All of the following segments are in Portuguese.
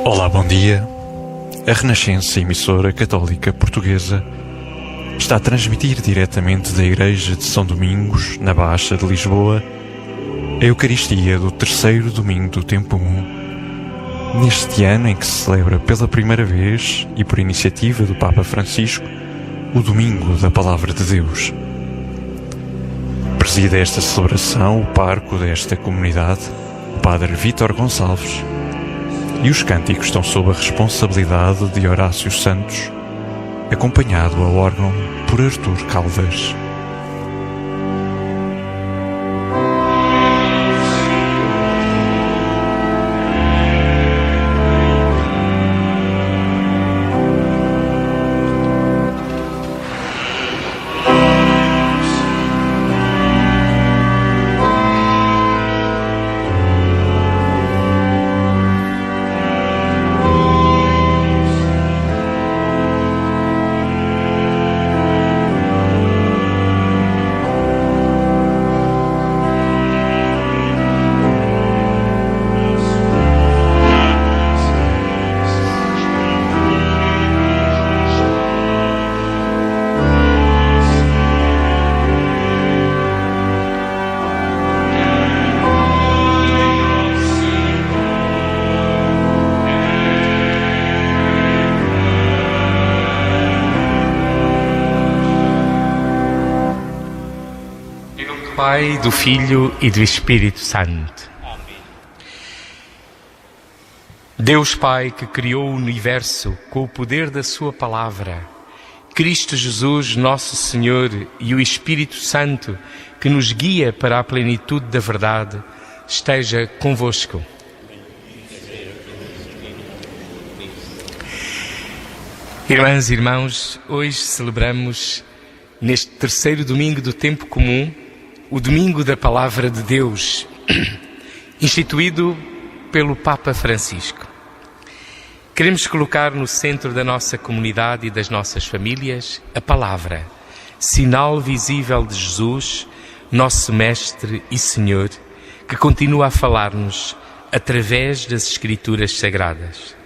Olá, bom dia. A Renascença, emissora católica portuguesa, está a transmitir diretamente da Igreja de São Domingos, na Baixa de Lisboa, a Eucaristia do terceiro domingo do tempo comum, neste ano em que se celebra pela primeira vez, e por iniciativa do Papa Francisco, o Domingo da Palavra de Deus. Preside esta celebração o parco desta comunidade, o Padre Vítor Gonçalves, e os cânticos estão sob a responsabilidade de Horácio Santos, acompanhado ao órgão por Artur Caldas. Pai, do Filho e do Espírito Santo. Deus Pai, que criou o universo com o poder da sua palavra, Cristo Jesus, nosso Senhor, e o Espírito Santo, que nos guia para a plenitude da verdade, esteja convosco. Irmãs e irmãos, hoje celebramos, neste terceiro domingo do tempo comum, o Domingo da Palavra de Deus, instituído pelo Papa Francisco. Queremos colocar no centro da nossa comunidade e das nossas famílias a palavra, sinal visível de Jesus, nosso Mestre e Senhor, que continua a falar-nos através das Escrituras Sagradas.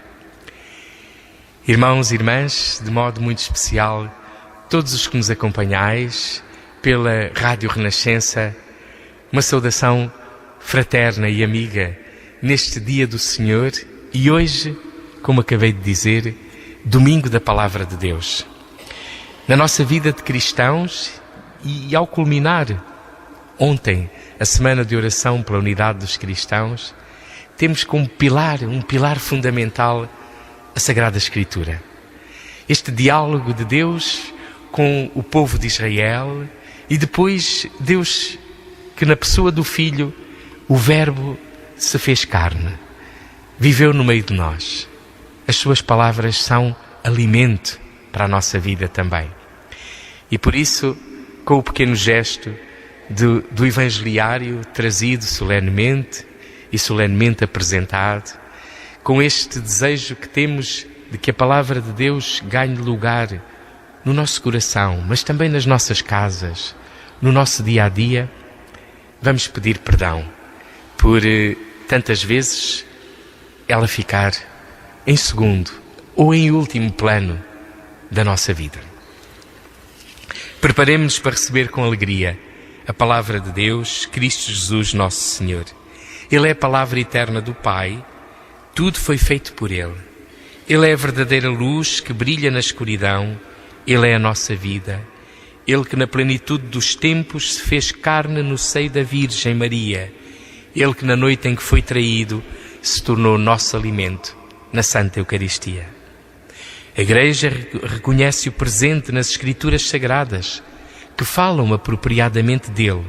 Irmãos e irmãs, de modo muito especial, todos os que nos acompanhais pela Rádio Renascença, uma saudação fraterna e amiga neste dia do Senhor e hoje, como acabei de dizer, Domingo da Palavra de Deus. Na nossa vida de cristãos e ao culminar ontem a Semana de Oração pela Unidade dos Cristãos, temos como pilar, um pilar fundamental, a Sagrada Escritura. Este diálogo de Deus com o povo de Israel. E depois Deus, que na pessoa do Filho, o Verbo se fez carne, viveu no meio de nós. As suas palavras são alimento para a nossa vida também. E por isso, com o pequeno gesto do evangeliário trazido solenemente e solenemente apresentado, com este desejo que temos de que a palavra de Deus ganhe lugar no nosso coração, mas também nas nossas casas, no nosso dia-a-dia, vamos pedir perdão por tantas vezes ela ficar em segundo ou em último plano da nossa vida. Preparemos-nos para receber com alegria a palavra de Deus, Cristo Jesus, nosso Senhor. Ele é a palavra eterna do Pai, tudo foi feito por Ele. Ele é a verdadeira luz que brilha na escuridão, Ele é a nossa vida. Ele que na plenitude dos tempos se fez carne no seio da Virgem Maria. Ele que na noite em que foi traído se tornou nosso alimento na Santa Eucaristia. A Igreja reconhece o presente nas Escrituras Sagradas, que falam apropriadamente dele.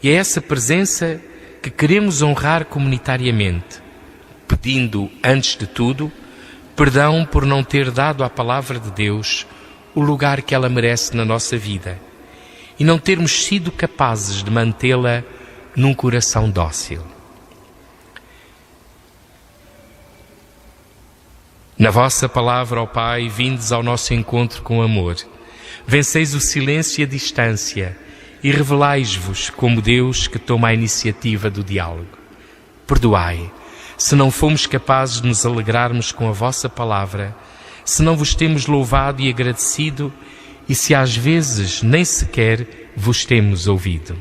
E é essa presença que queremos honrar comunitariamente, pedindo, antes de tudo, perdão por não ter dado à Palavra de Deus o lugar que ela merece na nossa vida e não termos sido capazes de mantê-la num coração dócil. Na vossa palavra, ó Pai, vindes ao nosso encontro com amor, venceis o silêncio e a distância e revelais-vos como Deus que toma a iniciativa do diálogo. Perdoai, se não fomos capazes de nos alegrarmos com a vossa palavra, se não vos temos louvado e agradecido e se às vezes nem sequer vos temos ouvido.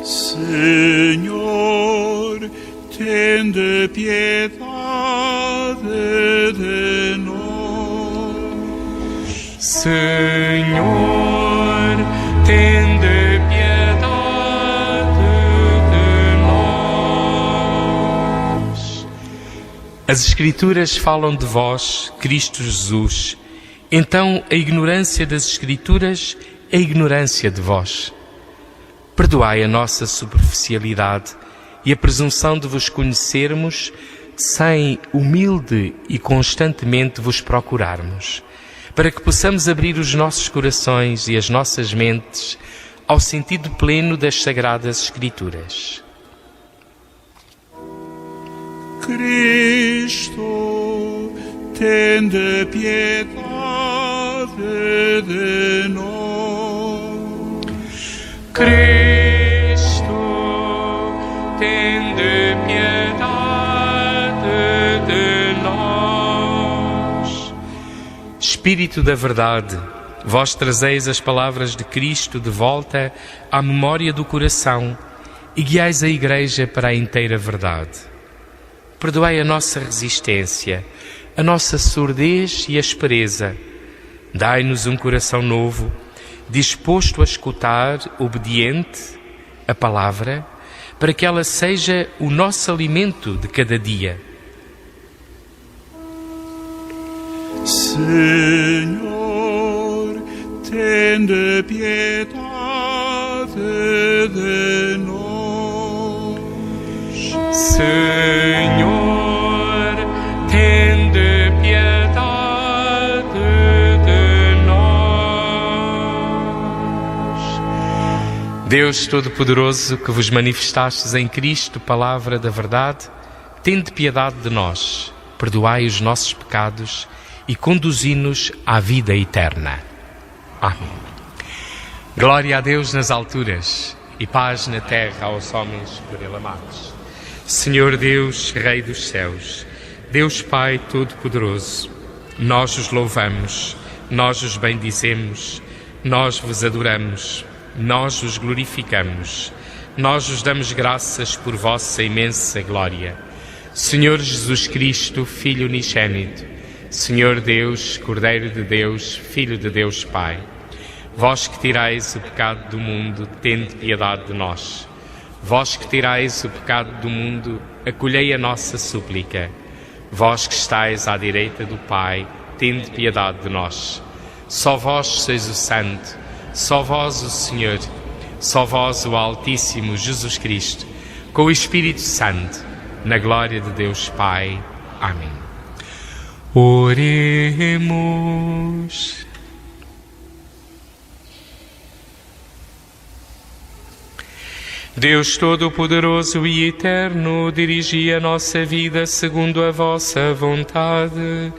Senhor, tende piedade de nós. Senhor, tende piedade de nós. As Escrituras falam de vós, Cristo Jesus. Então a ignorância das Escrituras é a ignorância de vós. Perdoai a nossa superficialidade e a presunção de vos conhecermos sem humilde e constantemente vos procurarmos, para que possamos abrir os nossos corações e as nossas mentes ao sentido pleno das Sagradas Escrituras. Cristo, tende piedade de nós. Cristo, tende piedade de nós. Espírito da verdade, vós trazeis as palavras de Cristo de volta à memória do coração e guiais a Igreja para a inteira verdade. Perdoai a nossa resistência, a nossa surdez e aspereza. Dai-nos um coração novo, disposto a escutar, obediente, a palavra, para que ela seja o nosso alimento de cada dia. Senhor, tende piedade de nós. Senhor, tende piedade de nós. Deus Todo-Poderoso, que vos manifestastes em Cristo, palavra da verdade, tende piedade de nós, perdoai os nossos pecados e conduzi-nos à vida eterna. Amém. Glória a Deus nas alturas e paz na terra aos homens por Ele amados. Senhor Deus, Rei dos céus, Deus Pai Todo-Poderoso, nós os louvamos, nós os bendizemos, nós vos adoramos, nós os glorificamos, nós os damos graças por vossa imensa glória. Senhor Jesus Cristo, Filho unigênito, Senhor Deus, Cordeiro de Deus, Filho de Deus Pai, vós que tirais o pecado do mundo, tende piedade de nós. Vós que tirais o pecado do mundo, acolhei a nossa súplica. Vós que estais à direita do Pai, tende piedade de nós. Só vós sois o Santo, só vós o Senhor, só vós o Altíssimo Jesus Cristo, com o Espírito Santo, na glória de Deus Pai. Amém. Oremos. Deus Todo-Poderoso e Eterno, dirigi a nossa vida segundo a vossa vontade,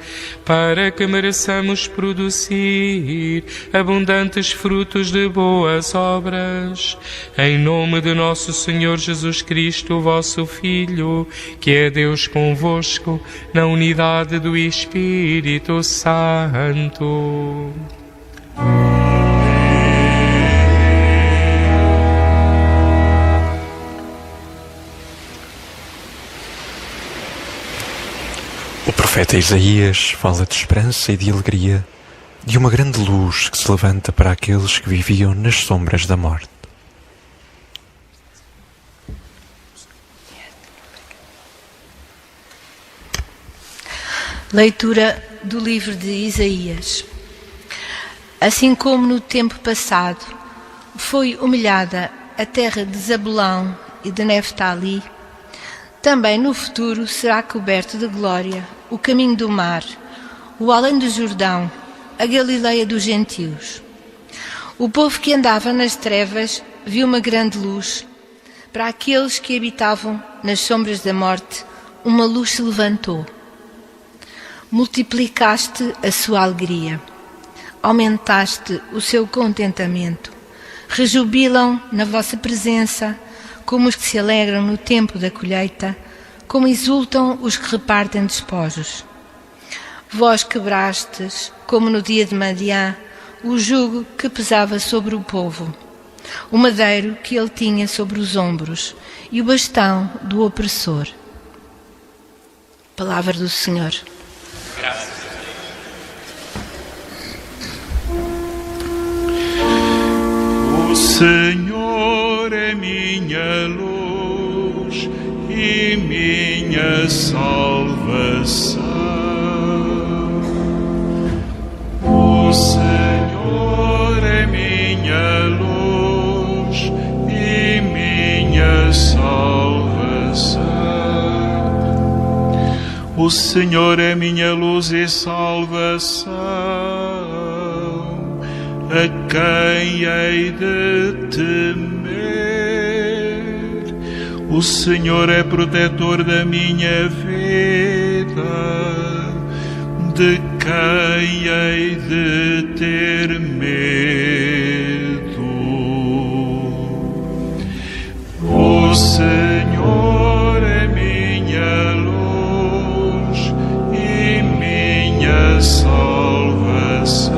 para que mereçamos produzir abundantes frutos de boas obras. Em nome de nosso Senhor Jesus Cristo, vosso Filho, que é Deus convosco, na unidade do Espírito Santo. O profeta Isaías fala de esperança e de alegria, de uma grande luz que se levanta para aqueles que viviam nas sombras da morte. Leitura do livro de Isaías. Assim como no tempo passado foi humilhada a terra de Zabulão e de Neftali, também no futuro será coberto de glória o caminho do mar, o além do Jordão, a Galileia dos gentios. O povo que andava nas trevas viu uma grande luz. Para aqueles que habitavam nas sombras da morte, uma luz se levantou. Multiplicaste a sua alegria, aumentaste o seu contentamento. Rejubilam na vossa presença como os que se alegram no tempo da colheita, como exultam os que repartem despojos. Vós quebrastes, como no dia de Madiã, o jugo que pesava sobre o povo, o madeiro que ele tinha sobre os ombros e o bastão do opressor. Palavra do Senhor. O Senhor é minha luz e minha salvação. O Senhor é minha luz e minha salvação. O Senhor é minha luz e salvação. A quem hei de temer? O Senhor é protetor da minha vida. De quem hei de ter medo? O Senhor é minha luz e minha salvação.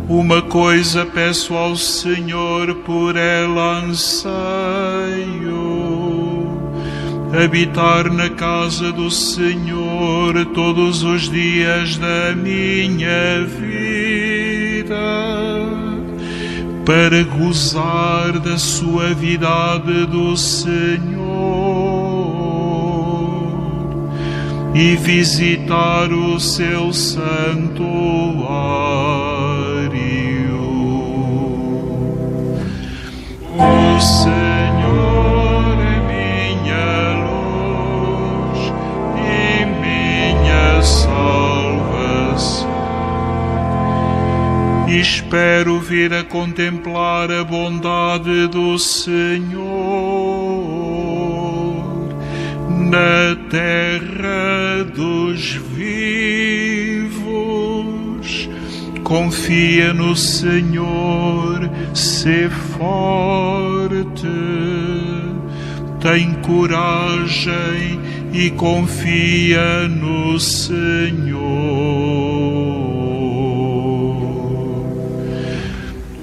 Uma coisa peço ao Senhor, por ela anseio: habitar na casa do Senhor todos os dias da minha vida, para gozar da suavidade do Senhor e visitar o seu santuário. O Senhor é minha luz e minha salvação. Espero vir a contemplar a bondade do Senhor na terra dos vivos. Confia no Senhor, sê forte, tem coragem e confia no Senhor.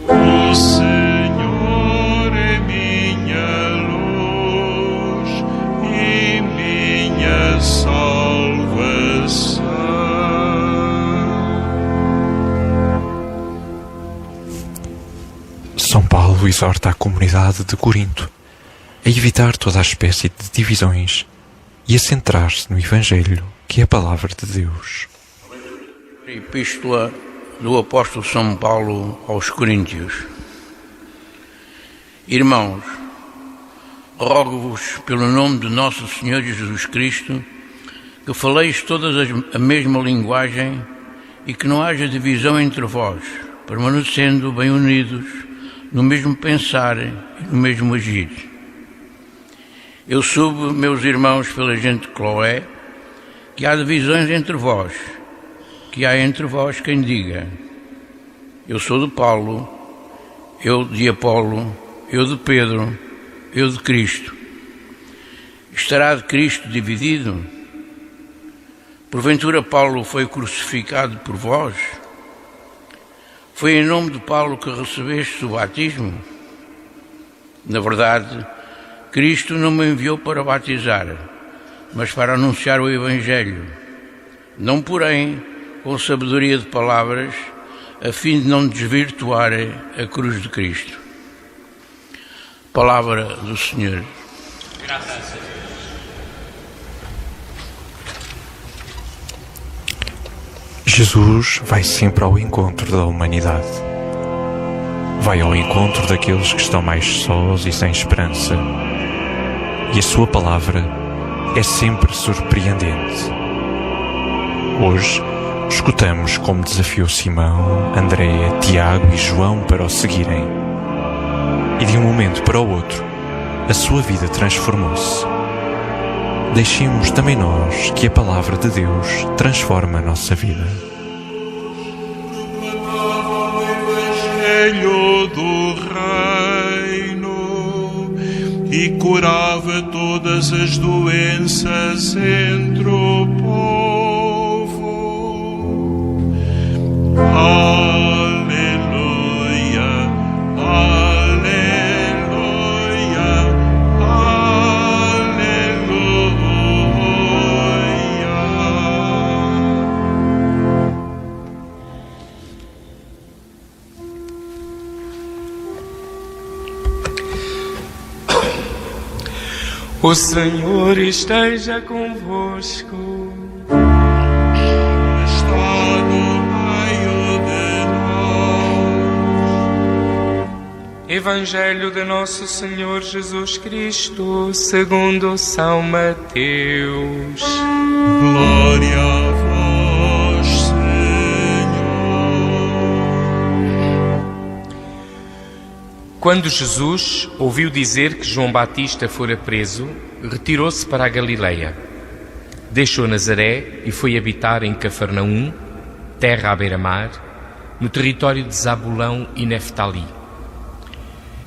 O Senhor é minha luz e minha salvação. São Paulo exorta a comunidade de Corinto a evitar toda a espécie de divisões e a centrar-se no Evangelho, que é a palavra de Deus. A Epístola do apóstolo São Paulo aos Coríntios. Irmãos, rogo-vos pelo nome de nosso Senhor Jesus Cristo que faleis todas a mesma linguagem e que não haja divisão entre vós, permanecendo bem unidos no mesmo pensar e no mesmo agir. Eu soube, meus irmãos, pela gente de Cloé, que há divisões entre vós, que há entre vós quem diga: eu sou de Paulo, eu de Apolo, eu de Pedro, eu de Cristo. Estará de Cristo dividido? Porventura Paulo foi crucificado por vós? Foi em nome de Paulo que recebeste o batismo? Na verdade, Cristo não me enviou para batizar, mas para anunciar o Evangelho, não porém com sabedoria de palavras, a fim de não desvirtuar a cruz de Cristo. Palavra do Senhor. Graças a Deus. Jesus vai sempre ao encontro da humanidade. Vai ao encontro daqueles que estão mais sós e sem esperança. E a sua palavra é sempre surpreendente. Hoje, escutamos como desafiou Simão, André, Tiago e João para o seguirem. E de um momento para o outro, a sua vida transformou-se. Deixemos também nós que a palavra de Deus transforme a nossa vida. O Evangelho do Reino. e curava todas as doenças entre o povo. Aleluia, aleluia, O Senhor esteja convosco. está no meio de nós. Evangelho de Nosso Senhor Jesus Cristo, segundo São Mateus. Glória a vós, Senhor. Quando Jesus ouviu dizer que João Batista fora preso, retirou-se para a Galileia. Deixou Nazaré e foi habitar em Cafarnaum, terra à beira-mar, no território de Zabulão e Neftali.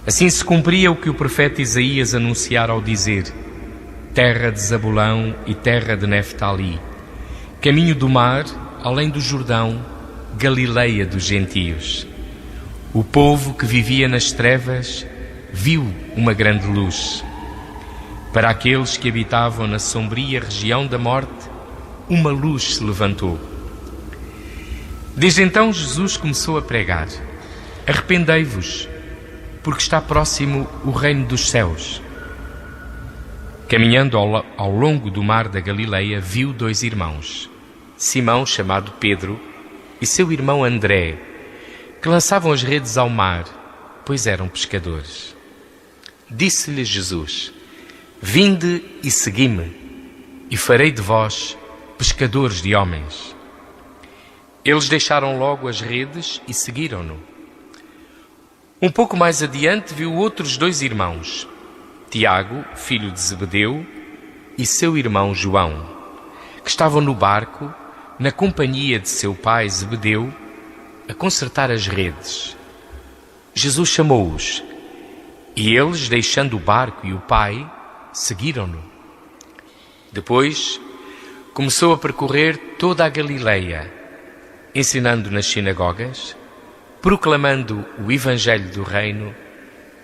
Assim se cumpria o que o profeta Isaías anunciara ao dizer: terra de Zabulão e terra de Neftali, caminho do mar, além do Jordão, Galileia dos gentios. O povo que vivia nas trevas viu uma grande luz. Para aqueles que habitavam na sombria região da morte, uma luz se levantou. Desde então Jesus começou a pregar: arrependei-vos, porque está próximo o reino dos céus. Caminhando ao longo do mar da Galileia, viu dois irmãos, Simão, chamado Pedro, e seu irmão André, que lançavam as redes ao mar, pois eram pescadores. Disse-lhes Jesus: vinde e segui-me, e farei de vós pescadores de homens. Eles deixaram logo as redes e seguiram-no. Um pouco mais adiante viu outros dois irmãos, Tiago, filho de Zebedeu, e seu irmão João, que estavam no barco, na companhia de seu pai Zebedeu, a consertar as redes. Jesus chamou-os, e eles, deixando o barco e o pai, seguiram-no. Depois, começou a percorrer toda a Galileia, ensinando nas sinagogas, proclamando o Evangelho do Reino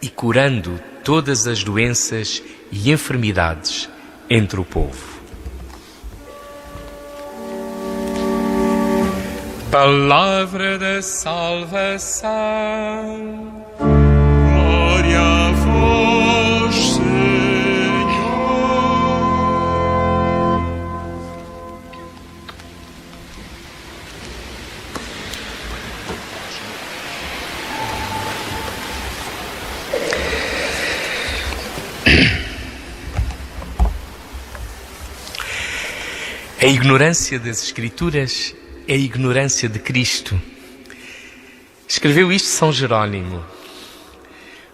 e curando todas as doenças e enfermidades entre o povo. Palavra da salvação. Glória a vós, Senhor. A ignorância das Escrituras é a ignorância de Cristo. Escreveu isto São Jerónimo,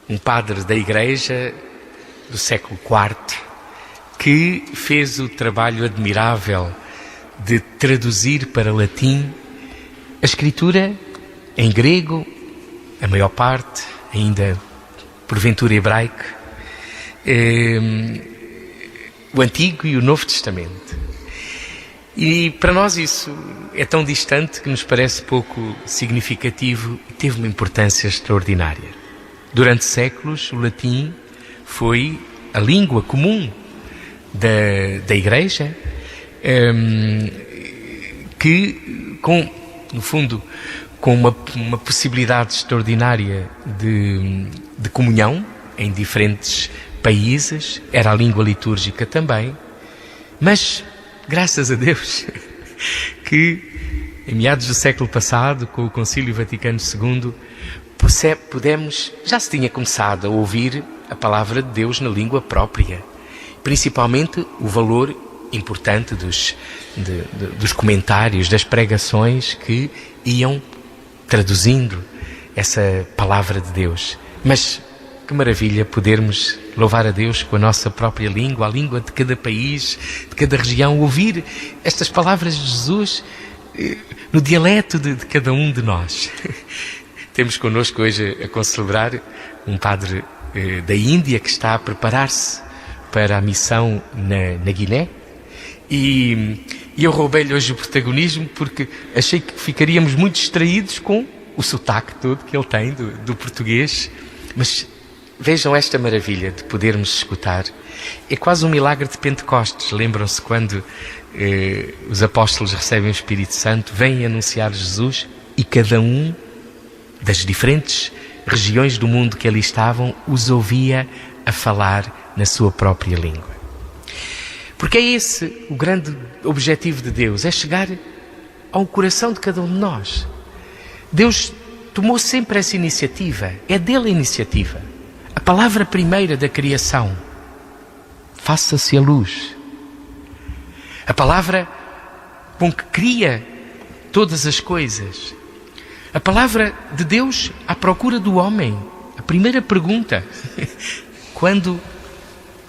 um padre da Igreja do século IV, que fez o trabalho admirável de traduzir para latim a Escritura em grego, a maior parte, ainda porventura hebraico, o Antigo e o Novo Testamento. E para nós isso é tão distante que nos parece pouco significativo e teve uma importância extraordinária. Durante séculos, o latim foi a língua comum da Igreja, que, no fundo, com uma possibilidade extraordinária de comunhão em diferentes países, era a língua litúrgica também, mas graças a Deus que em meados do século passado, com o Concílio Vaticano II, já se tinha começado a ouvir a palavra de Deus na língua própria, principalmente o valor importante dos comentários, das pregações que iam traduzindo essa palavra de Deus. Mas que maravilha podermos louvar a Deus com a nossa própria língua, a língua de cada país, de cada região, ouvir estas palavras de Jesus no dialeto de cada um de nós. Temos connosco hoje a concelebrar um padre da Índia que está a preparar-se para a missão na Guiné. E eu roubei-lhe hoje o protagonismo porque achei que ficaríamos muito distraídos com o sotaque todo que ele tem do português. Mas vejam esta maravilha de podermos escutar. É quase um milagre de Pentecostes. Lembram-se quando os apóstolos recebem o Espírito Santo, vêm anunciar Jesus e cada um das diferentes regiões do mundo que ali estavam os ouvia a falar na sua própria língua. Porque é esse o grande objetivo de Deus, é chegar ao coração de cada um de nós. Deus tomou sempre essa iniciativa, é dele a iniciativa. A palavra primeira da criação, faça-se a luz. A palavra com que cria todas as coisas. A palavra de Deus à procura do homem. A primeira pergunta, quando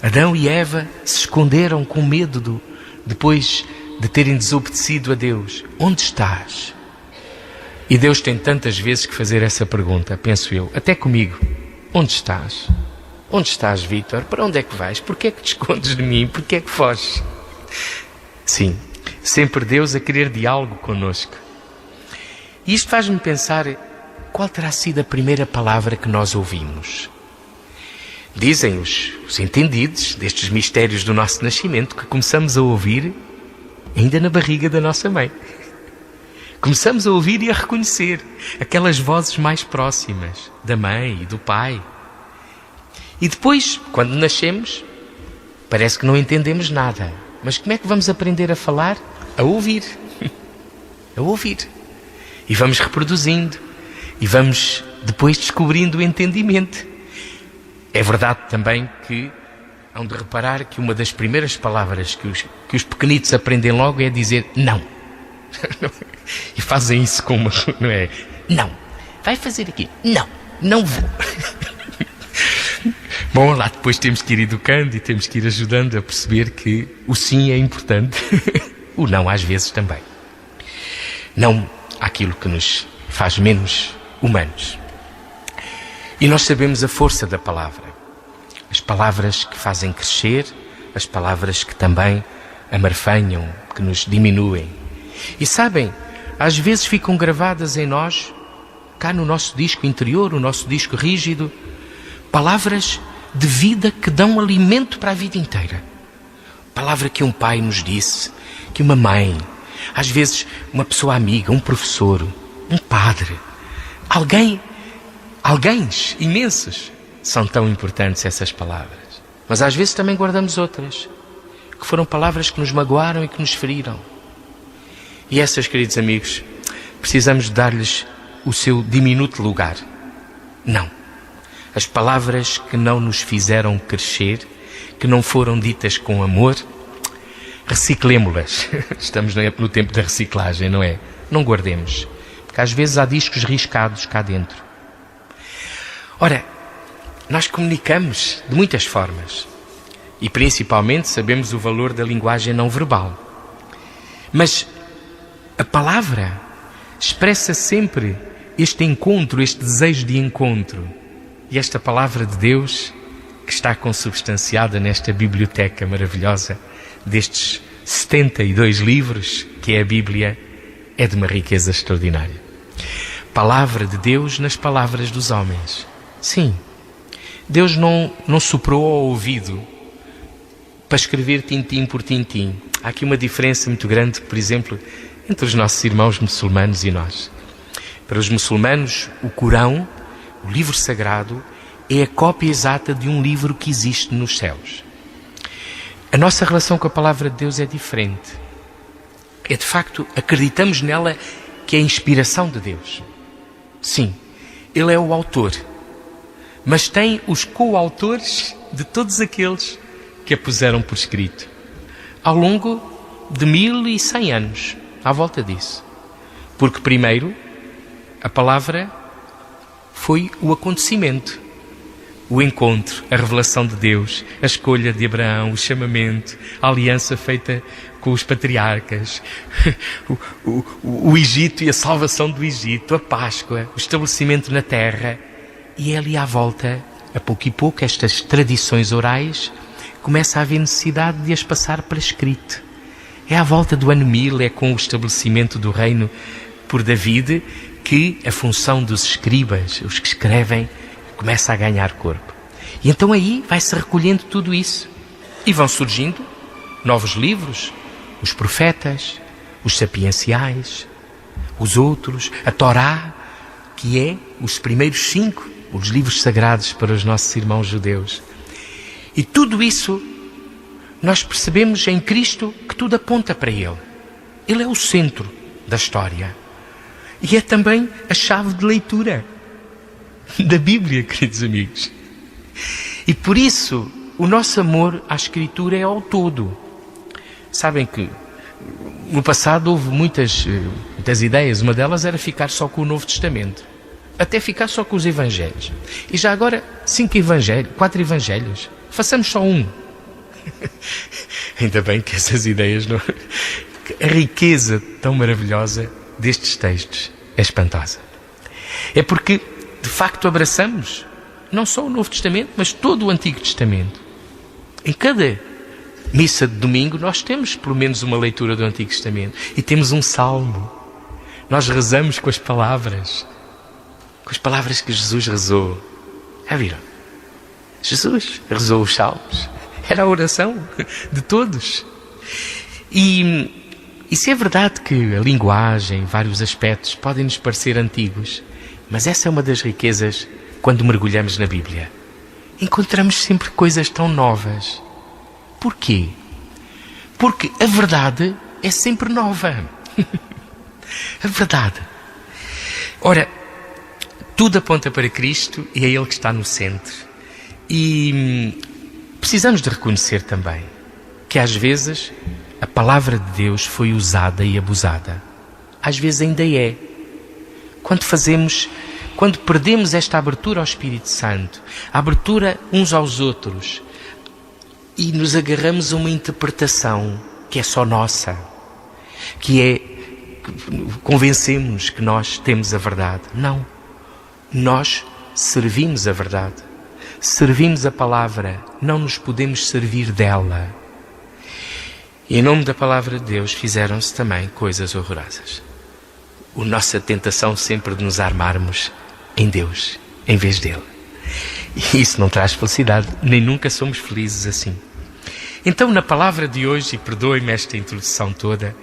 Adão e Eva se esconderam com medo depois de terem desobedecido a Deus. Onde estás? E Deus tem tantas vezes que fazer essa pergunta, penso eu, até comigo. Onde estás? Onde estás, Vítor? Para onde é que vais? Porquê é que te escondes de mim? Porquê é que foges? Sim, sempre Deus a querer diálogo connosco. E isto faz-me pensar, qual terá sido a primeira palavra que nós ouvimos? Dizem os entendidos destes mistérios do nosso nascimento que começamos a ouvir ainda na barriga da nossa mãe. Começamos a ouvir e a reconhecer aquelas vozes mais próximas da mãe e do pai. E depois, quando nascemos, parece que não entendemos nada. Mas como é que vamos aprender a falar? A ouvir. A ouvir. E vamos reproduzindo. E vamos depois descobrindo o entendimento. É verdade também que hão de reparar que uma das primeiras palavras que os pequenitos aprendem logo é dizer não. E fazem isso como, não é? Não. Vai fazer aqui. Não. Não vou. Bom, lá depois temos que ir educando e temos que ir ajudando a perceber que o sim é importante. O não às vezes também. Não àquilo que nos faz menos humanos. E nós sabemos a força da palavra. As palavras que fazem crescer, as palavras que também amarfanham, que nos diminuem. E sabem, às vezes ficam gravadas em nós, cá no nosso disco interior, o nosso disco rígido, palavras de vida que dão alimento para a vida inteira. Palavra que um pai nos disse, que uma mãe, às vezes uma pessoa amiga, um professor, um padre, alguém imensos, são tão importantes essas palavras. Mas às vezes também guardamos outras, que foram palavras que nos magoaram e que nos feriram. E essas, queridos amigos, precisamos dar-lhes o seu diminuto lugar. Não. As palavras que não nos fizeram crescer, que não foram ditas com amor, reciclemo-las. Estamos no tempo da reciclagem, não é? Não guardemos. Porque às vezes há discos riscados cá dentro. Ora, nós comunicamos de muitas formas. E principalmente sabemos o valor da linguagem não verbal. Mas a palavra expressa sempre este encontro, este desejo de encontro. E esta palavra de Deus, que está consubstanciada nesta biblioteca maravilhosa, destes 72 livros, que é a Bíblia, é de uma riqueza extraordinária. Palavra de Deus nas palavras dos homens. Sim, Deus não soprou ao ouvido para escrever tintim por tintim. Há aqui uma diferença muito grande, por exemplo, entre os nossos irmãos muçulmanos e nós. Para os muçulmanos, o Corão, o livro sagrado, é a cópia exata de um livro que existe nos céus. A nossa relação com a palavra de Deus é diferente. É de facto, acreditamos nela que é a inspiração de Deus. Sim, Ele é o autor, mas tem os coautores de todos aqueles que a puseram por escrito, ao longo de 1100 anos, à volta disso. Porque primeiro, a palavra foi o acontecimento, o encontro, a revelação de Deus, a escolha de Abraão, o chamamento, a aliança feita com os patriarcas, o Egito e a salvação do Egito, a Páscoa, o estabelecimento na terra. E é ali à volta a pouco e pouco, estas tradições orais, começa a haver necessidade de as passar para escrito. É à volta do ano 1000, é com o estabelecimento do reino por David, que a função dos escribas, os que escrevem, começa a ganhar corpo. E então aí vai-se recolhendo tudo isso. E vão surgindo novos livros, os profetas, os sapienciais, os outros, a Torá, que é os primeiros 5, os livros sagrados para os nossos irmãos judeus. E tudo isso, nós percebemos em Cristo que tudo aponta para Ele. Ele é o centro da história. E é também a chave de leitura da Bíblia, queridos amigos. E por isso, o nosso amor à Escritura é ao todo. Sabem que no passado houve muitas ideias. Uma delas era ficar só com o Novo Testamento. Até ficar só com os Evangelhos. E já agora, 4 Evangelhos. Façamos só um. Ainda bem que essas ideias não... A riqueza tão maravilhosa destes textos é espantosa. É porque, de facto, abraçamos não só o Novo Testamento, mas todo o Antigo Testamento. Em cada missa de domingo nós temos pelo menos uma leitura do Antigo Testamento. E temos um salmo. Nós rezamos com as palavras que Jesus rezou. Já viram? Jesus rezou os salmos. Era a oração de todos. E se é verdade que a linguagem, vários aspectos, podem nos parecer antigos, mas essa é uma das riquezas quando mergulhamos na Bíblia. Encontramos sempre coisas tão novas. Porquê? Porque a verdade é sempre nova. A verdade. Ora, tudo aponta para Cristo e é Ele que está no centro. E precisamos de reconhecer também que às vezes a palavra de Deus foi usada e abusada. Às vezes ainda é. Quando perdemos esta abertura ao Espírito Santo, a abertura uns aos outros, e nos agarramos a uma interpretação que é só nossa, que é, convencemos que nós temos a verdade. Não. Nós servimos a verdade. Servimos a palavra. Não nos podemos servir dela. E em nome da palavra de Deus fizeram-se também coisas horrorosas. A nossa tentação sempre de nos armarmos em Deus, em vez dele. E isso não traz felicidade, nem nunca somos felizes assim. Então, na palavra de hoje, e perdoem-me esta introdução toda,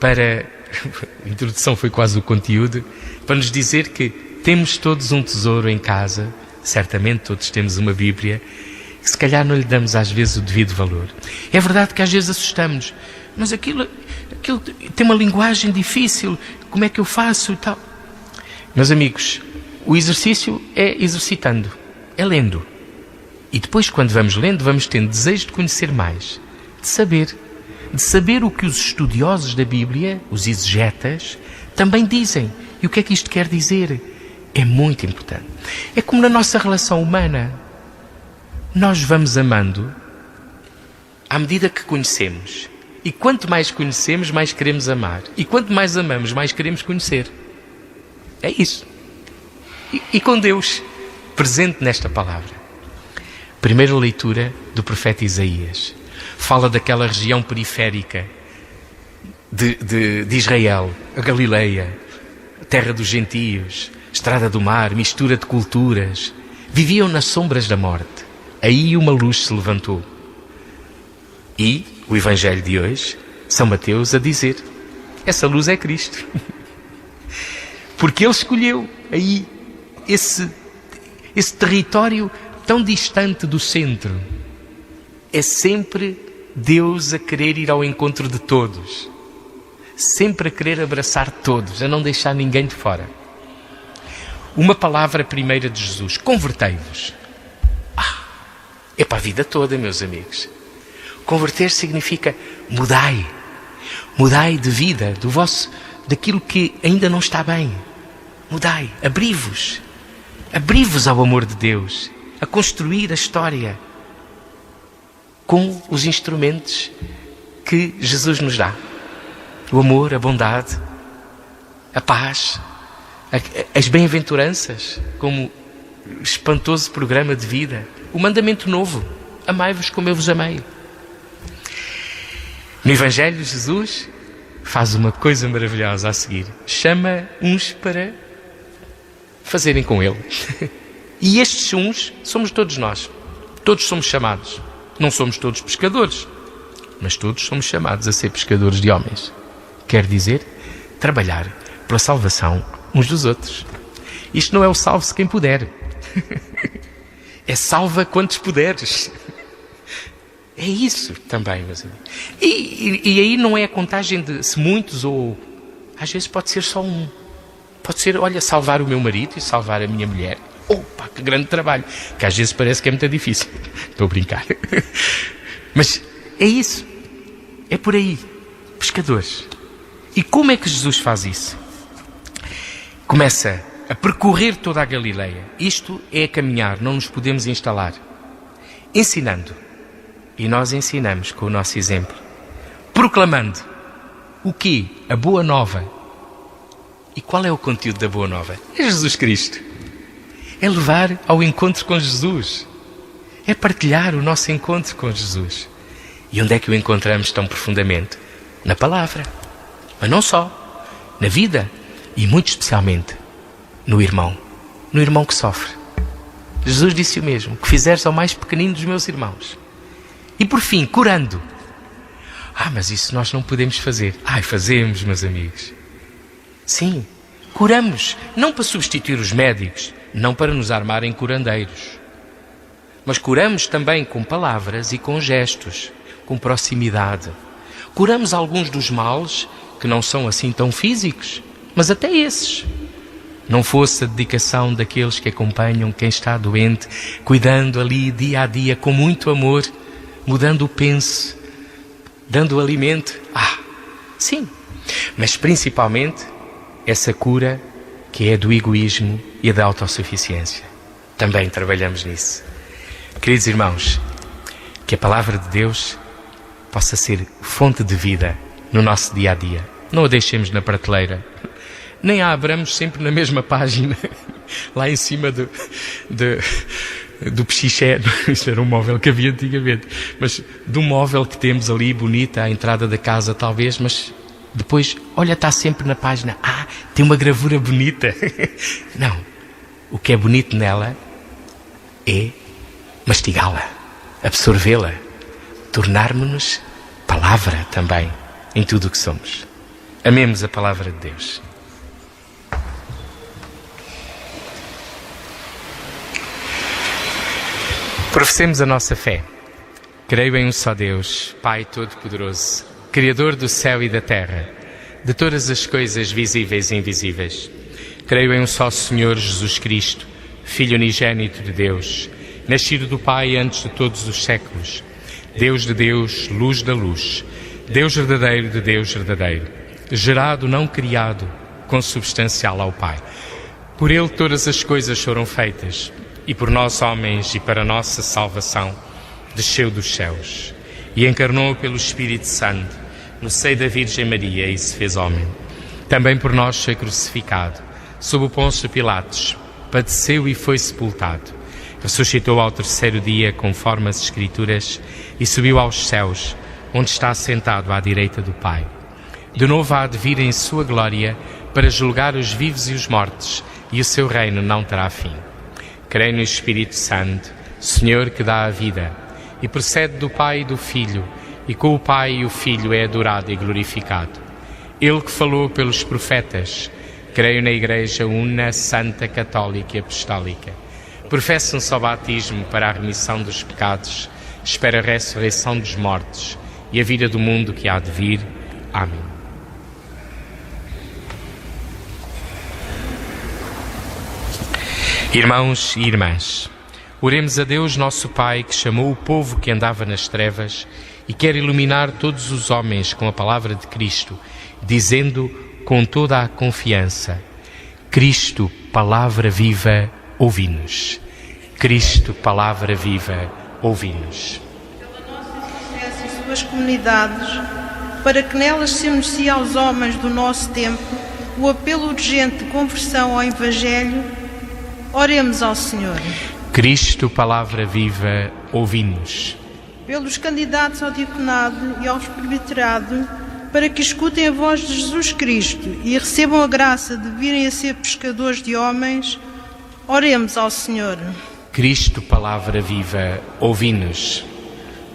a introdução foi quase o conteúdo, para nos dizer que temos todos um tesouro em casa, certamente todos temos uma Bíblia, que se calhar não lhe damos às vezes o devido valor. É verdade que às vezes assustamos, mas aquilo tem uma linguagem difícil, como é que eu faço e tal? Meus amigos, o exercício é exercitando, é lendo. E depois, quando vamos lendo, vamos tendo desejo de conhecer mais, de saber o que os estudiosos da Bíblia, os exegetas, também dizem. E o que é que isto quer dizer? É muito importante. É como na nossa relação humana. Nós vamos amando à medida que conhecemos. E quanto mais conhecemos, mais queremos amar. E quanto mais amamos, mais queremos conhecer. É isso. E com Deus presente nesta palavra. Primeira leitura do profeta Isaías. Fala daquela região periférica de Israel, a Galileia, a terra dos gentios, estrada do mar, mistura de culturas. Viviam nas sombras da morte. Aí uma luz se levantou. E o Evangelho de hoje, São Mateus a dizer, essa luz é Cristo. Porque Ele escolheu aí esse território tão distante do centro. É sempre Deus a querer ir ao encontro de todos. Sempre a querer abraçar todos, a não deixar ninguém de fora. Uma palavra primeira de Jesus, convertei-vos. É para a vida toda, meus amigos. Converter significa mudai. Mudai de vida, daquilo que ainda não está bem. Mudai, abri-vos. Abri-vos ao amor de Deus, a construir a história com os instrumentos que Jesus nos dá. O amor, a bondade, a paz, as bem-aventuranças, como espantoso programa de vida. O mandamento novo: amai-vos como eu vos amei. No Evangelho, Jesus faz uma coisa maravilhosa a seguir. Chama uns para fazerem com Ele. E estes uns somos todos nós. Todos somos chamados. Não somos todos pescadores, mas todos somos chamados a ser pescadores de homens. Quer dizer, trabalhar pela salvação uns dos outros. Isto não é o salve-se quem puder. É salva quantos puderes. É isso também, meus amigos. E aí não é a contagem de se muitos ou... Às vezes pode ser só um. Pode ser, olha, salvar o meu marido e salvar a minha mulher. Opa, que grande trabalho. Que às vezes parece que é muito difícil. Estou a brincar. Mas é isso. É por aí. Pescadores. E como é que Jesus faz isso? Começa a percorrer toda a Galileia. Isto é caminhar, não nos podemos instalar. Ensinando. E nós ensinamos com o nosso exemplo. Proclamando. O quê? A boa nova. E qual é o conteúdo da boa nova? É Jesus Cristo. É levar ao encontro com Jesus. É partilhar o nosso encontro com Jesus. E onde é que o encontramos tão profundamente? Na palavra. Mas não só. Na vida. E muito especialmente no irmão. No irmão que sofre. Jesus disse o mesmo. Que fizeres ao mais pequenino dos meus irmãos. E por fim, curando. Mas isso nós não podemos fazer. Fazemos, meus amigos. Sim, curamos. Não para substituir os médicos. Não para nos armarem curandeiros. Mas curamos também com palavras e com gestos. Com proximidade. Curamos alguns dos males que não são assim tão físicos. Mas até esses. Não fosse a dedicação daqueles que acompanham quem está doente, cuidando ali dia a dia com muito amor, mudando o penso, dando o alimento. Sim, mas principalmente essa cura que é do egoísmo e da autossuficiência. Também trabalhamos nisso. Queridos irmãos, que a palavra de Deus possa ser fonte de vida no nosso dia a dia. Não a deixemos na prateleira. Nem a abramos sempre na mesma página, lá em cima do pechiché. Isto era um móvel que havia antigamente, mas de um móvel que temos ali, bonita, à entrada da casa talvez, mas depois, olha, está sempre na página. Tem uma gravura bonita. Não, o que é bonito nela é mastigá-la, absorvê-la, tornarmos-nos palavra também em tudo o que somos. Amemos a palavra de Deus. Professemos a nossa fé. Creio em um só Deus, Pai Todo-Poderoso, Criador do céu e da terra, de todas as coisas visíveis e invisíveis. Creio em um só Senhor Jesus Cristo, Filho unigênito de Deus, nascido do Pai antes de todos os séculos, Deus de Deus, luz da luz, Deus verdadeiro de Deus verdadeiro, gerado, não criado, consubstancial ao Pai. Por Ele todas as coisas foram feitas, e por nós homens e para a nossa salvação, desceu dos céus e encarnou pelo Espírito Santo no seio da Virgem Maria e se fez homem. Também por nós foi crucificado, sob o Pôncio Pilatos, padeceu e foi sepultado. Ressuscitou ao terceiro dia, conforme as Escrituras, e subiu aos céus, onde está sentado à direita do Pai. De novo há de vir em sua glória para julgar os vivos e os mortos, e o seu reino não terá fim. Creio no Espírito Santo, Senhor que dá a vida, e procede do Pai e do Filho, e com o Pai e o Filho é adorado e glorificado. Ele que falou pelos profetas. Creio na Igreja Una, Santa, Católica e Apostólica. Professo um só batismo para a remissão dos pecados. Espero a ressurreição dos mortos e a vida do mundo que há de vir. Amém. Irmãos e irmãs, oremos a Deus nosso Pai, que chamou o povo que andava nas trevas e quer iluminar todos os homens com a palavra de Cristo, dizendo com toda a confiança: Cristo, palavra viva, ouvi-nos. Cristo, palavra viva, ouvi-nos. Pela nossa existência e suas comunidades, para que nelas se anuncie aos homens do nosso tempo o apelo urgente de conversão ao Evangelho, Oremos ao Senhor. Cristo, palavra viva, ouvi-nos. Pelos candidatos ao diaconado e ao presbiterado, para que escutem a voz de Jesus Cristo e recebam a graça de virem a ser pescadores de homens, oremos ao Senhor. Cristo, palavra viva, ouvi-nos.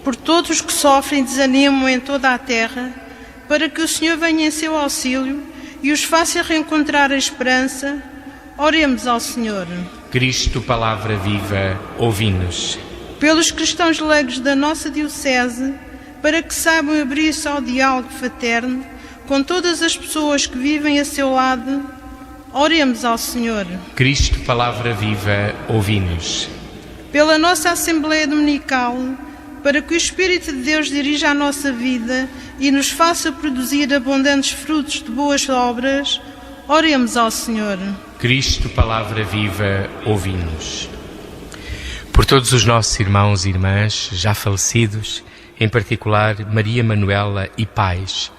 Por todos os que sofrem e desanimam em toda a terra, para que o Senhor venha em seu auxílio e os faça reencontrar a esperança, oremos ao Senhor. Cristo, palavra viva, ouvi-nos. Pelos cristãos leigos da nossa Diocese, para que saibam abrir-se ao diálogo fraterno com todas as pessoas que vivem a seu lado, oremos ao Senhor. Cristo, palavra viva, ouvi-nos. Pela nossa Assembleia Dominical, para que o Espírito de Deus dirija a nossa vida e nos faça produzir abundantes frutos de boas obras, oremos ao Senhor. Cristo, palavra viva, ouvi-nos. Por todos os nossos irmãos e irmãs já falecidos, em particular Maria Manuela e pais,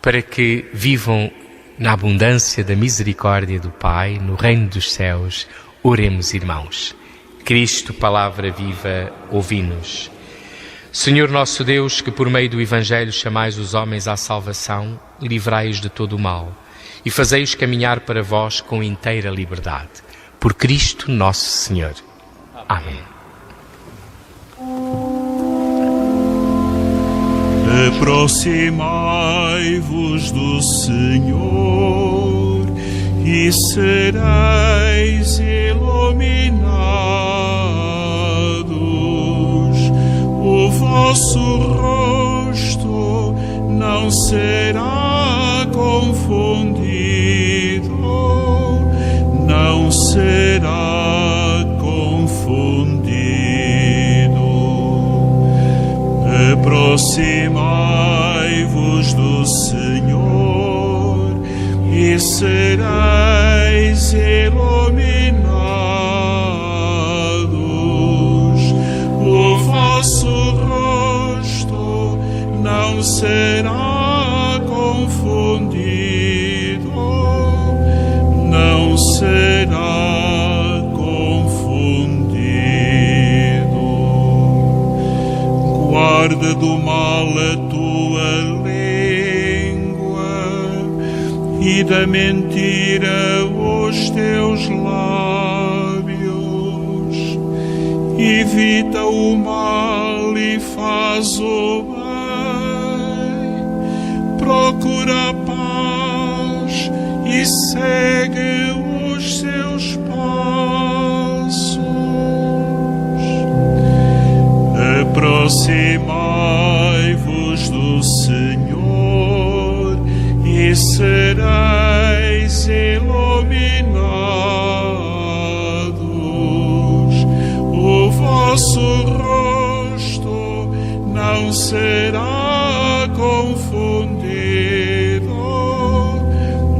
para que vivam na abundância da misericórdia do Pai, no reino dos céus, oremos, irmãos. Cristo, palavra viva, ouvi-nos. Senhor nosso Deus, que por meio do Evangelho chamais os homens à salvação, livrai-os de todo o mal e fazei-os caminhar para vós com inteira liberdade. Por Cristo nosso Senhor. Amém. Aproximai-vos do Senhor e sereis iluminados. O vosso rosto não será confundido, não será confundido. Aproximai-vos do Senhor e sereis iluminados. O vosso rosto não será confundido, não será confundido. Guarda do mal a tua língua e da mentira os teus lábios. Evita o mal e faz o bem. Procura a paz e segue os seus passos. Aproximai-vos do Senhor e sereis iluminados. O vosso rosto não será confundido,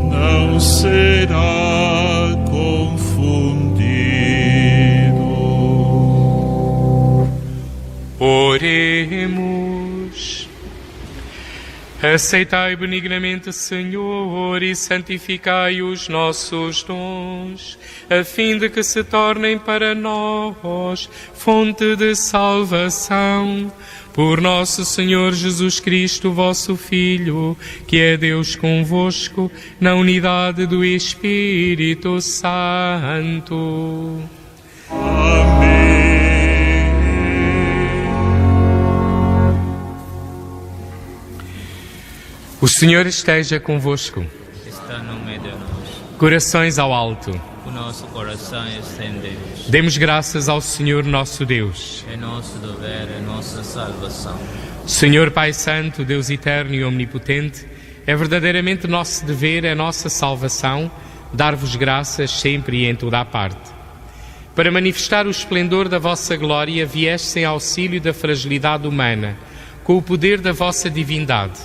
não será confundido. Oremos. Aceitai benignamente, Senhor, e santificai os nossos dons, a fim de que se tornem para nós fonte de salvação. Por nosso Senhor Jesus Cristo, vosso Filho, que é Deus convosco, na unidade do Espírito Santo. Amém. O Senhor esteja convosco. Está no meio de nós. Corações ao alto. O nosso coração estende-nos. Demos graças ao Senhor nosso Deus. É nosso dever, é nossa salvação. Senhor Pai Santo, Deus eterno e omnipotente, é verdadeiramente nosso dever, é nossa salvação, dar-vos graças sempre e em toda a parte. Para manifestar o esplendor da vossa glória, viestes em auxílio da fragilidade humana, com o poder da vossa divindade.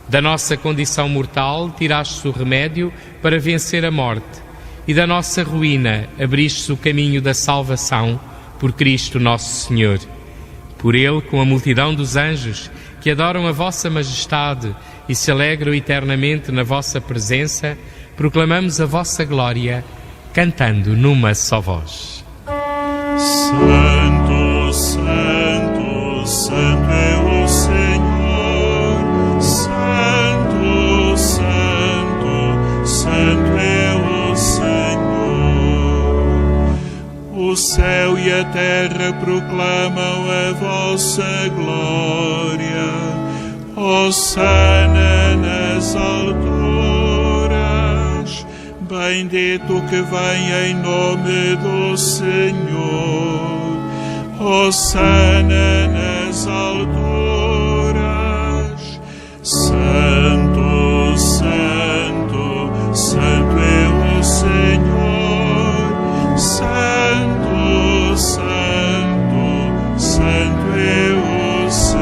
Da nossa condição mortal, tirastes o remédio para vencer a morte, e da nossa ruína abristes o caminho da salvação, por Cristo nosso Senhor. Por Ele, com a multidão dos anjos, que adoram a vossa majestade e se alegram eternamente na vossa presença, proclamamos a vossa glória cantando numa só voz. Santo, Santo, Santo é o Senhor. Santo, Santo, Santo é o Senhor. O céu e a terra proclamam a vossa glória. Hosana nas alturas. Bendito que vem em nome do Senhor. Hosana nas alturas. Santo, Santo, Santo é o Senhor. Santo, Santo, Santo é o Senhor.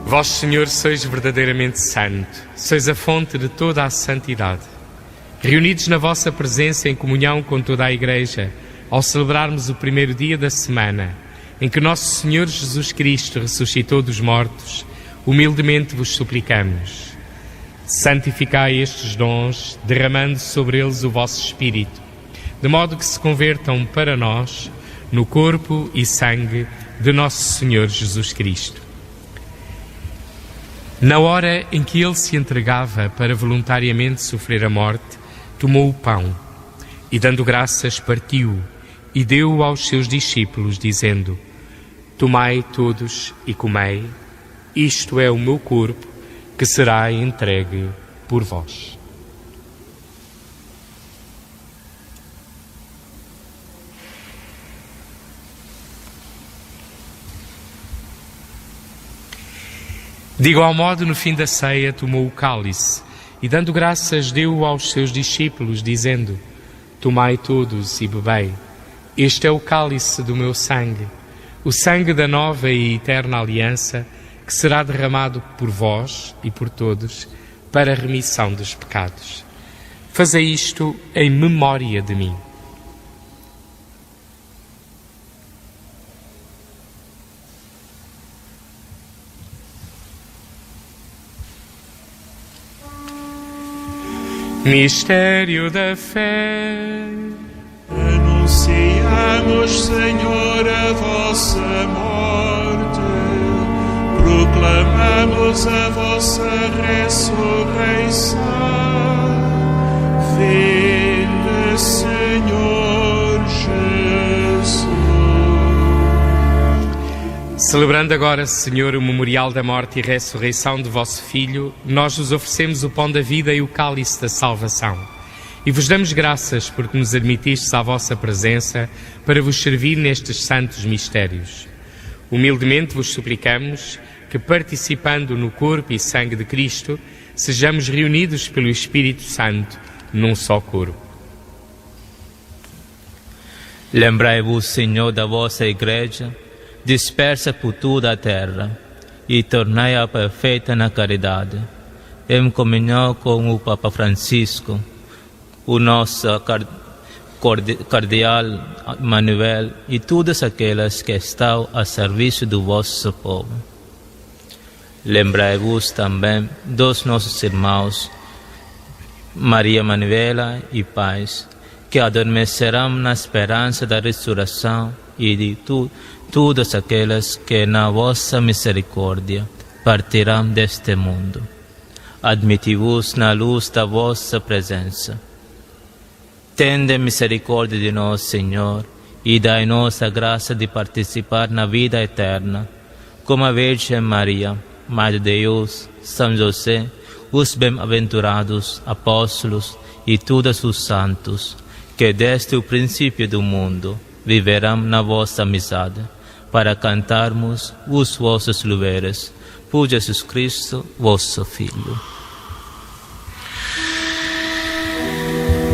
Vós, Senhor, sois verdadeiramente santo, sois a fonte de toda a santidade. Reunidos na vossa presença em comunhão com toda a Igreja, ao celebrarmos o primeiro dia da semana, em que nosso Senhor Jesus Cristo ressuscitou dos mortos, humildemente vos suplicamos. Santificai estes dons, derramando sobre eles o vosso Espírito, de modo que se convertam para nós no corpo e sangue de nosso Senhor Jesus Cristo. Na hora em que ele se entregava para voluntariamente sofrer a morte, tomou o pão e, dando graças, partiu e deu-o aos seus discípulos, dizendo: Tomai todos e comei, isto é o meu corpo, que será entregue por vós. De igual modo, no fim da ceia, tomou o cálice e, dando graças, deu-o aos seus discípulos, dizendo: Tomai todos e bebei. Este é o cálice do meu sangue, o sangue da nova e eterna aliança, que será derramado por vós e por todos para a remissão dos pecados. Fazei isto em memória de mim. Mistério da fé. Anunciamos, Senhor, a vossa morte, proclamamos a vossa ressurreição. Vinde, Senhor Jesus. Celebrando agora, Senhor, o memorial da morte e ressurreição de vosso Filho, nós vos oferecemos o pão da vida e o cálice da salvação. E vos damos graças porque nos admitistes à vossa presença para vos servir nestes santos mistérios. Humildemente vos suplicamos que, participando no corpo e sangue de Cristo, sejamos reunidos pelo Espírito Santo num só corpo. Lembrai-vos, Senhor, da vossa Igreja, dispersa por toda a terra, e tornai-a perfeita na caridade, em comunhão com o Papa Francisco, o nosso cardeal Manuel e todas aquelas que estão a serviço do vosso povo. Lembrai-vos também dos nossos irmãos, Maria Manuela e Paz, que adormecerão na esperança da ressurreição, e de todas aquelas que na vossa misericórdia partirão deste mundo. Admiti-vos na luz da vossa presença. Tende misericórdia de nós, Senhor, e dai-nos a graça de participar na vida eterna, como a Virgem Maria, Mãe de Deus, São José, os bem-aventurados apóstolos e todos os santos, que desde o princípio do mundo viverão na vossa amizade, para cantarmos os vossos louvores, por Jesus Cristo, vosso Filho.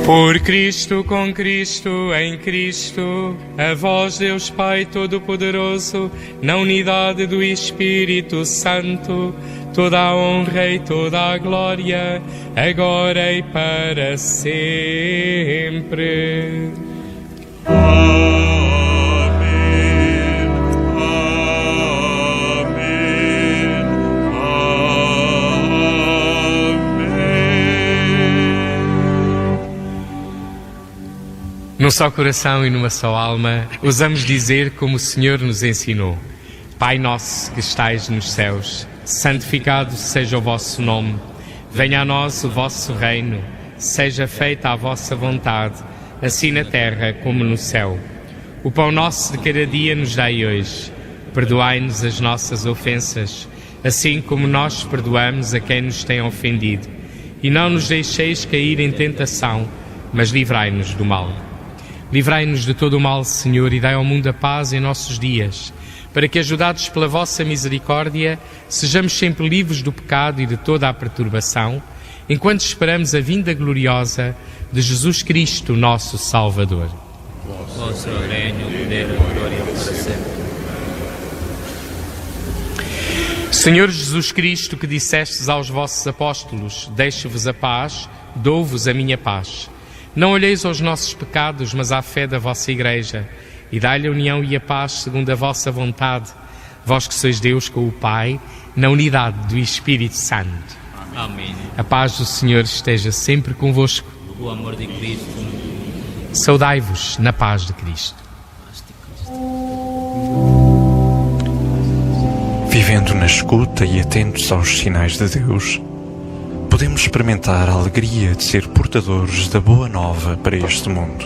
Por Cristo, com Cristo, em Cristo, a vós, Deus Pai Todo-Poderoso, na unidade do Espírito Santo, toda a honra e toda a glória, agora e para sempre. Num só coração e numa só alma, ousamos dizer como o Senhor nos ensinou: Pai nosso que estais nos céus, santificado seja o vosso nome. Venha a nós o vosso reino. Seja feita a vossa vontade, assim na terra como no céu. O pão nosso de cada dia nos dai hoje. Perdoai-nos as nossas ofensas, assim como nós perdoamos a quem nos tem ofendido. E não nos deixeis cair em tentação, mas livrai-nos do mal. Livrai-nos de todo o mal, Senhor, e dai ao mundo a paz em nossos dias, para que, ajudados pela vossa misericórdia, sejamos sempre livres do pecado e de toda a perturbação, enquanto esperamos a vinda gloriosa de Jesus Cristo, nosso Salvador. Vosso reino, poder e glória para sempre. Senhor Jesus Cristo, que dissestes aos vossos apóstolos: deixo-vos a paz, dou-vos a minha paz. Não olheis aos nossos pecados, mas à fé da vossa Igreja, e dai-lhe a união e a paz segundo a vossa vontade, vós que sois Deus com o Pai, na unidade do Espírito Santo. Amém. A paz do Senhor esteja sempre convosco. O amor de Cristo. Saudai-vos na paz de Cristo. Vivendo na escuta e atentos aos sinais de Deus, podemos experimentar a alegria de ser portadores da boa nova para este mundo.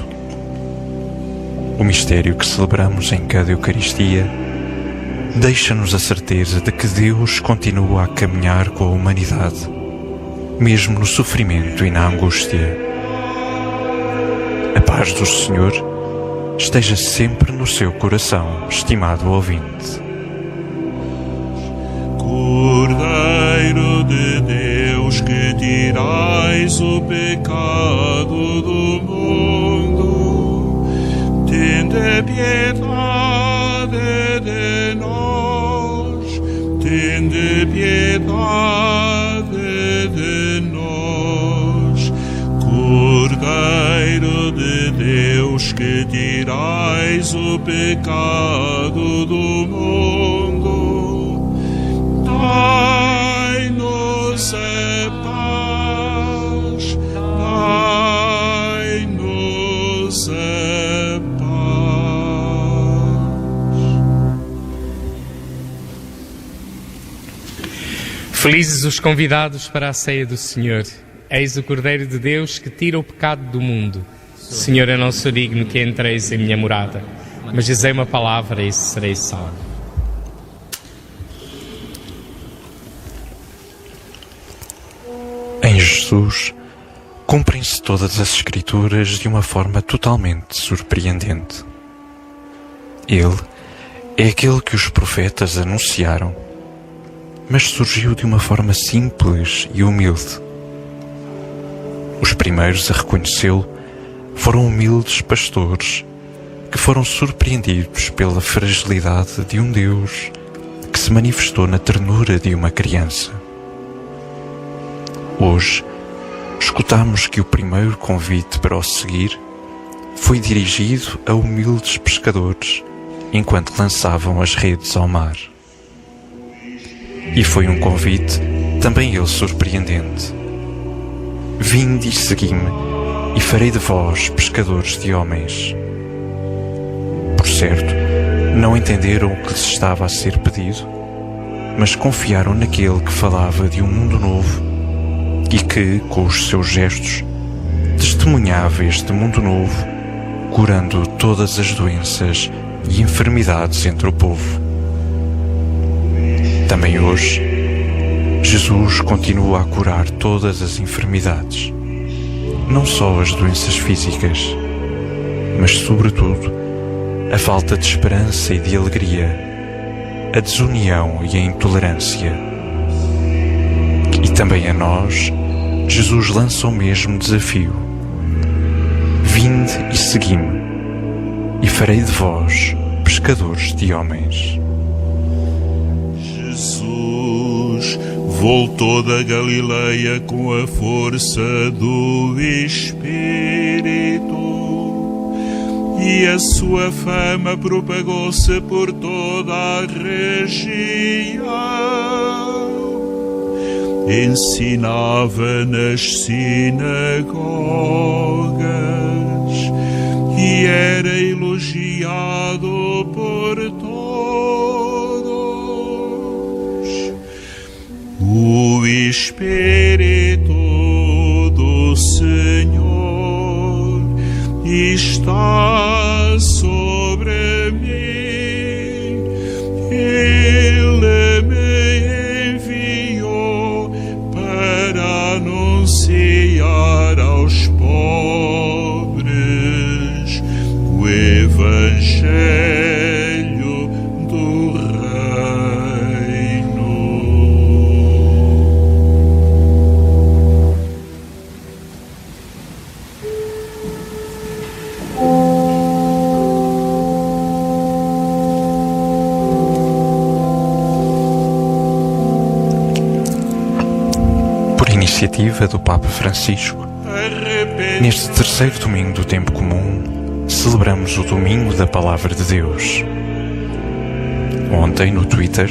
O mistério que celebramos em cada Eucaristia deixa-nos a certeza de que Deus continua a caminhar com a humanidade, mesmo no sofrimento e na angústia. A paz do Senhor esteja sempre no seu coração, estimado ouvinte. Cordeiro de Deus, que tirais o pecado do mundo, tende piedade de nós, tende piedade de nós. Cordeiro de Deus, que tirais o pecado do mundo, dai-nos a paz, dai-nos a paz. Felizes os convidados para a ceia do Senhor. Eis o Cordeiro de Deus que tira o pecado do mundo. Senhor, eu não sou digno que entreis em minha morada, mas dizei uma palavra e serei salvo. Em Jesus, cumprem-se todas as Escrituras de uma forma totalmente surpreendente. Ele é aquele que os profetas anunciaram, mas surgiu de uma forma simples e humilde. Os primeiros a reconhecê-lo foram humildes pastores que foram surpreendidos pela fragilidade de um Deus que se manifestou na ternura de uma criança. Hoje, escutamos que o primeiro convite para o seguir foi dirigido a humildes pescadores enquanto lançavam as redes ao mar. E foi um convite também ele surpreendente. Vinde e segui-me, e farei de vós pescadores de homens. Por certo, não entenderam o que lhes estava a ser pedido, mas confiaram naquele que falava de um mundo novo e que, com os seus gestos, testemunhava este mundo novo, curando todas as doenças e enfermidades entre o povo. Também hoje, Jesus continua a curar todas as enfermidades, não só as doenças físicas, mas sobretudo a falta de esperança e de alegria, a desunião e a intolerância. E também a nós, Jesus lança o mesmo desafio: vinde e segui-me, e farei de vós pescadores de homens. Jesus voltou da Galileia com a força do Espírito, e a sua fama propagou-se por toda a região. Ensinava nas sinagogas elogiado por todos. O Espírito do Senhor está sobre mim. Ele me enviou para anunciar aos pobres o Evangelho do Reino. Por iniciativa do Papa Francisco, neste terceiro domingo do tempo comum, celebramos o Domingo da Palavra de Deus. Ontem, no Twitter,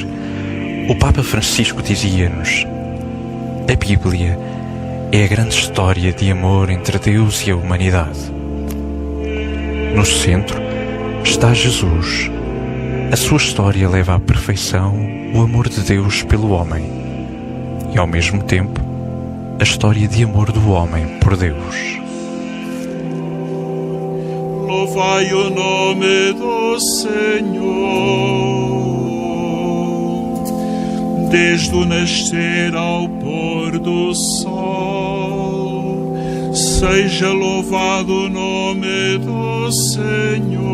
o Papa Francisco dizia-nos: a Bíblia é a grande história de amor entre Deus e a humanidade. No centro está Jesus. A sua história leva à perfeição o amor de Deus pelo homem e, ao mesmo tempo, a história de amor do homem por Deus. Louvai o nome do Senhor, desde o nascer ao pôr do sol. Seja louvado o nome do Senhor.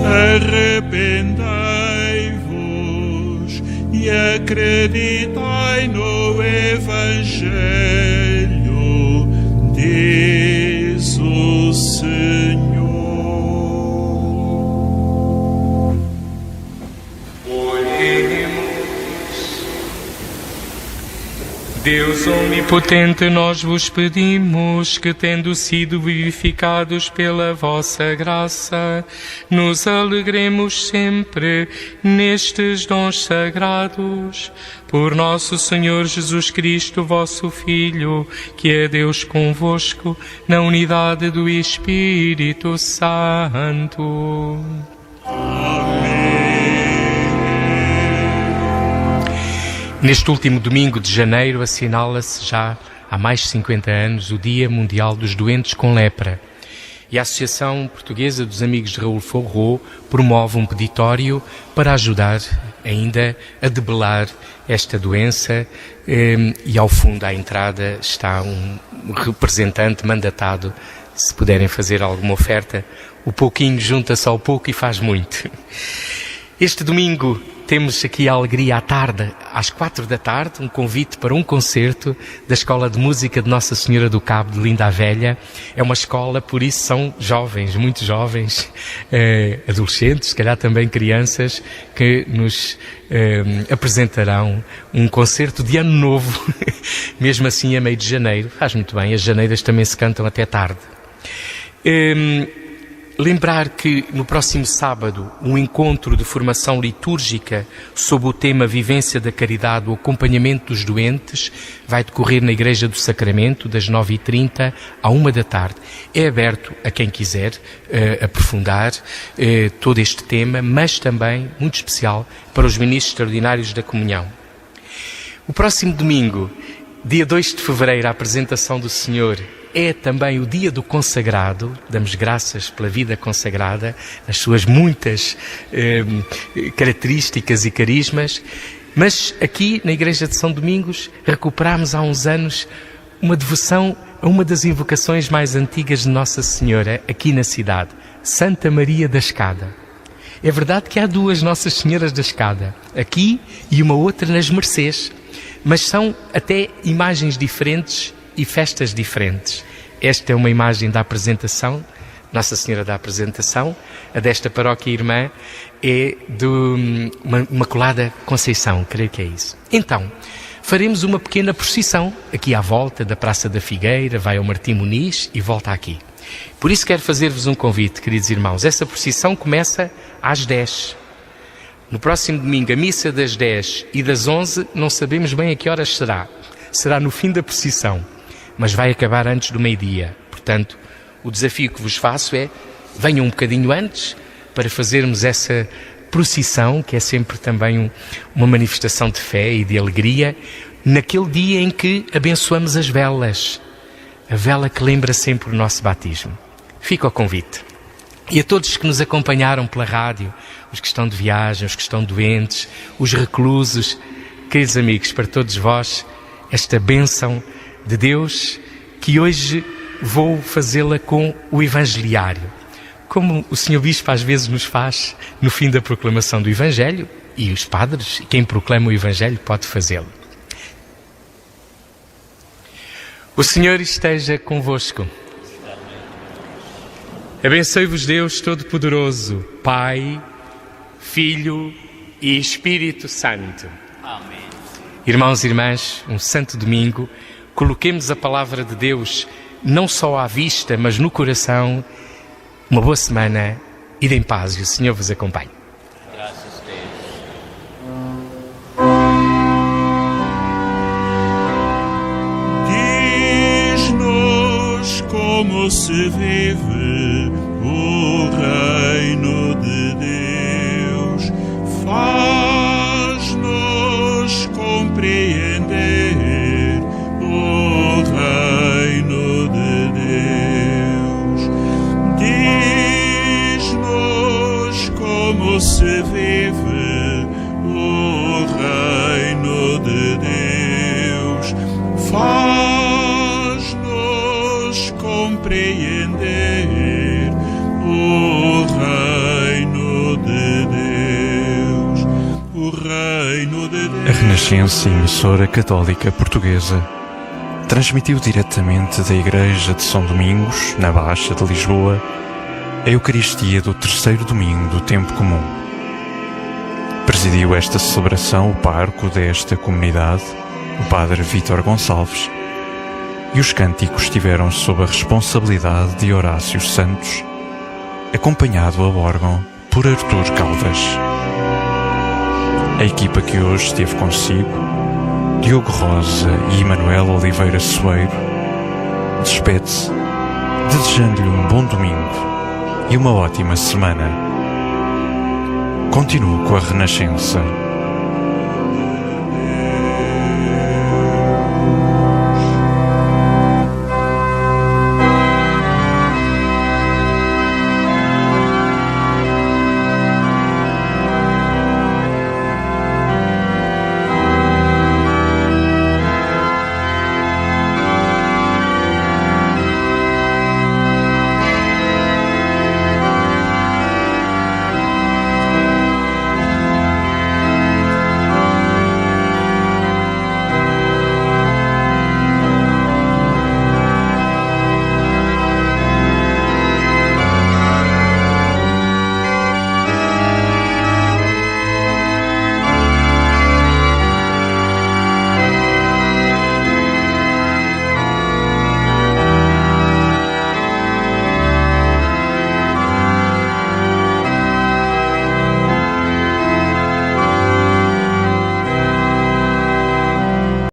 Arrependei-vos e acreditai no Evangelho, diz o Senhor. Deus onipotente, nós vos pedimos que, tendo sido vivificados pela vossa graça, nos alegremos sempre nestes dons sagrados. Por nosso Senhor Jesus Cristo, vosso Filho, que é Deus convosco, na unidade do Espírito Santo. Neste último domingo de janeiro assinala-se já há mais de 50 anos o Dia Mundial dos Doentes com Lepra. E a Associação Portuguesa dos Amigos de Raul Forró promove um peditório para ajudar ainda a debelar esta doença, e ao fundo à entrada está um representante mandatado. Se puderem fazer alguma oferta, o pouquinho junta-se ao pouco e faz muito. Este domingo temos aqui a alegria à tarde, às 4 da tarde, um convite para um concerto da Escola de Música de Nossa Senhora do Cabo de Linda a Velha. É uma escola, por isso são jovens, muito jovens, adolescentes, se calhar também crianças, que nos apresentarão um concerto de Ano Novo, mesmo assim a meio de janeiro. Faz muito bem, as janeiras também se cantam até tarde. Lembrar que no próximo sábado um encontro de formação litúrgica sob o tema Vivência da Caridade, o acompanhamento dos doentes, vai decorrer na Igreja do Sacramento das 9h30 à 1 da tarde. É aberto a quem quiser aprofundar todo este tema, mas também, muito especial, para os ministros extraordinários da comunhão. O próximo domingo, dia 2 de fevereiro, a apresentação do Senhor, é também o dia do consagrado. Damos graças pela vida consagrada, as suas muitas características e carismas. Mas aqui na Igreja de São Domingos recuperámos há uns anos uma devoção a uma das invocações mais antigas de Nossa Senhora aqui na cidade, Santa Maria da Escada. É verdade que há duas Nossas Senhoras da Escada, aqui e uma outra nas Mercês, mas são até imagens diferentes e festas diferentes. Esta é uma imagem da apresentação, Nossa Senhora da Apresentação. A desta paróquia irmã é do Imaculada Conceição, creio que é isso. Então, faremos uma pequena procissão aqui à volta da Praça da Figueira, vai ao Martim Muniz e volta aqui. Por isso quero fazer-vos um convite, queridos irmãos. Essa procissão começa às 10. No próximo domingo, a missa das 10 e das 11, não sabemos bem a que horas será. Será no fim da procissão, mas vai acabar antes do meio-dia. portanto, o desafio que vos faço é: venham um bocadinho antes para fazermos essa procissão, que é sempre também uma manifestação de fé e de alegria, naquele dia em que abençoamos as velas, a vela que lembra sempre o nosso batismo. Fica o convite. E a todos que nos acompanharam pela rádio, os que estão de viagem, os que estão doentes, os reclusos, queridos amigos, para todos vós, esta bênção de Deus, que hoje vou fazê-la com o Evangeliário, como o Sr. Bispo às vezes nos faz no fim da proclamação do Evangelho, e os padres, quem proclama o Evangelho, pode fazê-lo. O Senhor esteja convosco. Abençoe-vos Deus Todo-Poderoso, Pai, Filho e Espírito Santo. Amém. Irmãos e irmãs, um santo domingo, coloquemos a palavra de Deus não só à vista, mas no coração. Uma boa semana e em paz, e o Senhor vos acompanhe. Graças a Deus. Diz-nos como se vive o reino de Deus, faz-nos compreender o reino de Deus. Diz-nos como se vive o reino de Deus, faz-nos compreender o reino de Deus, o reino de Deus. A Renascença, emissora católica portuguesa, transmitiu diretamente da Igreja de São Domingos, na Baixa de Lisboa, a Eucaristia do terceiro domingo do Tempo Comum. Presidiu esta celebração o pároco desta comunidade, o Padre Vítor Gonçalves, e os cânticos estiveram sob a responsabilidade de Horácio Santos, acompanhado ao órgão por Artur Caldas. A equipa que hoje esteve consigo, Diogo Rosa e Emanuel Oliveira Soeiro, despede-se, desejando-lhe um bom domingo e uma ótima semana. Continuo com a Renascença.